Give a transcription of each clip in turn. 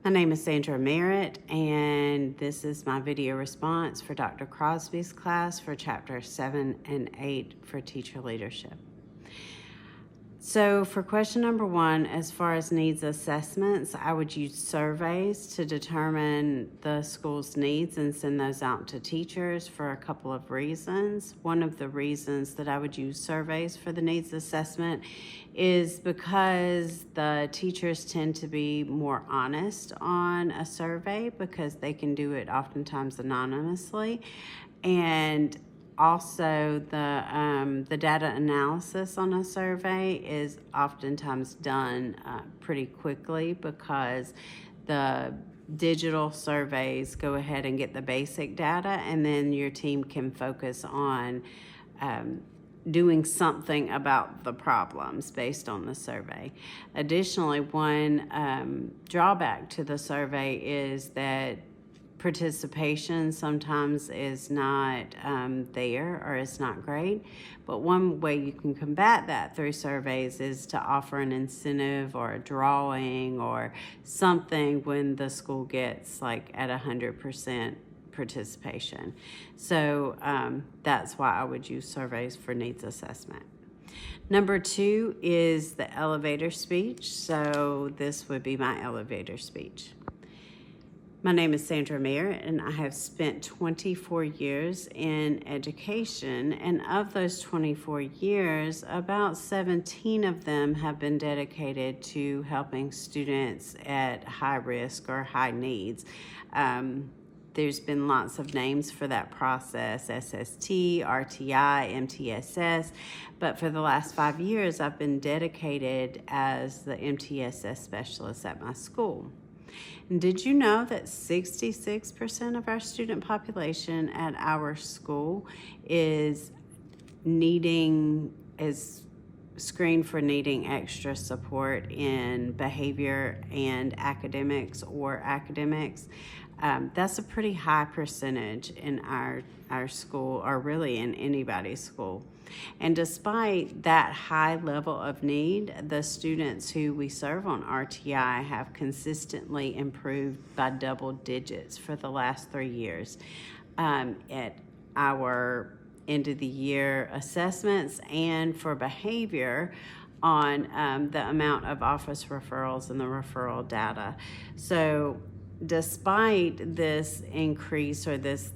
My name is Sandra Merritt, and this is my video response for Dr. Crosby's class for Chapter 7 and 8 for Teacher Leadership. So for question number 1, as far as needs assessments, I would use surveys to determine the school's needs and send those out to teachers for a couple of reasons. One of the reasons that I would use surveys for the needs assessment is because the teachers tend to be more honest on a survey because they can do it oftentimes anonymously. And also, the data analysis on a survey is oftentimes done pretty quickly because the digital surveys go ahead and get the basic data, and then your team can focus on doing something about the problems based on the survey. Additionally, one drawback to the survey is that participation sometimes is not there or it's not great. But one way you can combat that through surveys is to offer an incentive or a drawing or something when the school gets like at 100% participation. So that's why I would use surveys for needs assessment. Number 2 is the elevator speech. So this would be my elevator speech. My name is Sandra Merritt, and I have spent 24 years in education, and of those 24 years, about 17 of them have been dedicated to helping students at high risk or high needs. There's been lots of names for that process: SST, RTI, MTSS, but for the last 5 years, I've been dedicated as the MTSS specialist at my school. And did you know that 66% of our student population at our school is screened for needing extra support in behavior and academics or academics? That's a pretty high percentage in our school, or really in anybody's school. And despite that high level of need, the students who we serve on RTI have consistently improved by double digits for the last 3 years. At our end of the year assessments and for behavior on the amount of office referrals and the referral data. So despite this increase or this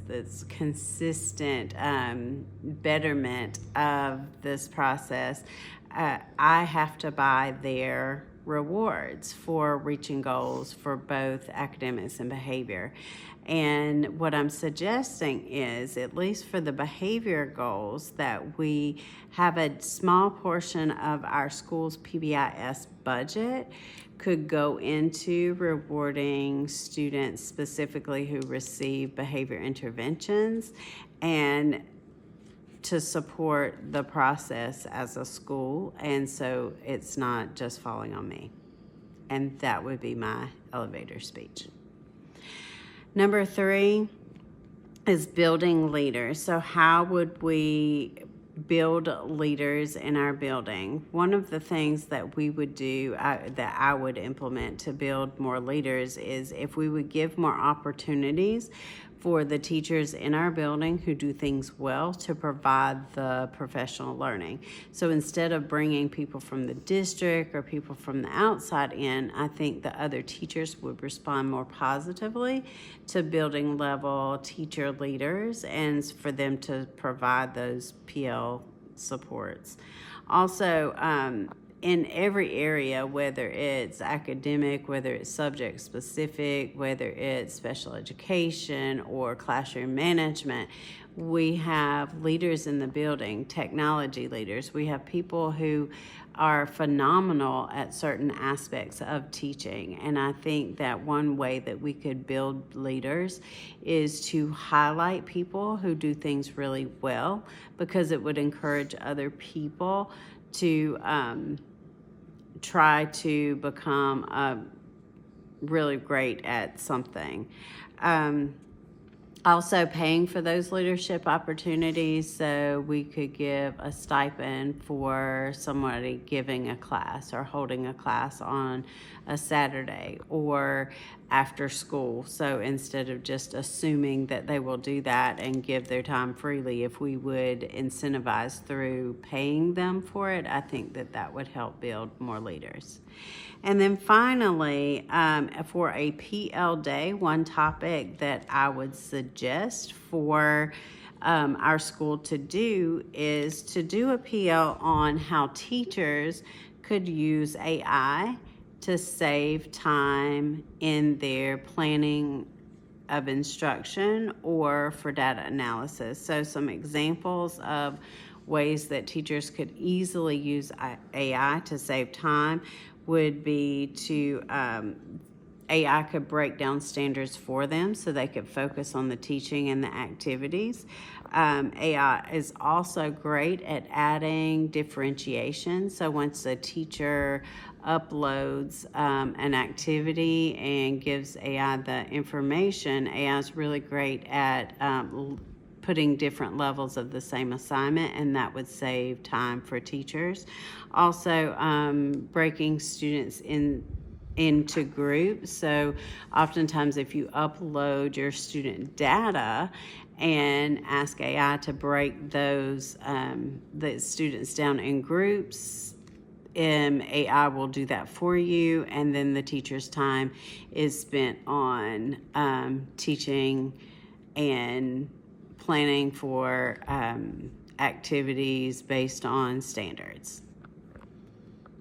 consistent betterment of this process, I have to buy their rewards for reaching goals for both academics and behavior. And what I'm suggesting is, at least for the behavior goals, that we have a small portion of our school's PBIS budget could go into rewarding students specifically who receive behavior interventions and to support the process as a school, and so it's not just falling on me. And that would be my elevator speech. Number 3 is building leaders. So how would we build leaders in our building? One of the things that we would do, that I would implement to build more leaders, is if we would give more opportunities for the teachers in our building who do things well to provide the professional learning. So instead of bringing people from the district or people from the outside in, I think the other teachers would respond more positively to building level teacher leaders and for them to provide those PL supports. Also, in every area, whether it's academic, whether it's subject specific, whether it's special education or classroom management, we have leaders in the building, technology leaders. We have people who are phenomenal at certain aspects of teaching. And I think that one way that we could build leaders is to highlight people who do things really well, because it would encourage other people to try to become really great at something. Also paying for those leadership opportunities, so we could give a stipend for somebody giving a class or holding a class on a Saturday or after school. So instead of just assuming that they will do that and give their time freely, if we would incentivize through paying them for it, I think that that would help build more leaders. And then finally, for a PL day, one topic that I would suggest for our school to do is to do a PL on how teachers could use AI to save time in their planning of instruction or for data analysis. So some examples of ways that teachers could easily use AI to save time would be to AI could break down standards for them so they could focus on the teaching and the activities. AI is also great at adding differentiation. So once a teacher uploads an activity and gives AI the information, AI is really great at putting different levels of the same assignment, and that would save time for teachers. Also, breaking students into groups. So oftentimes if you upload your student data and ask AI to break those the students down in groups, AI will do that for you, and then the teacher's time is spent on teaching and planning for activities based on standards.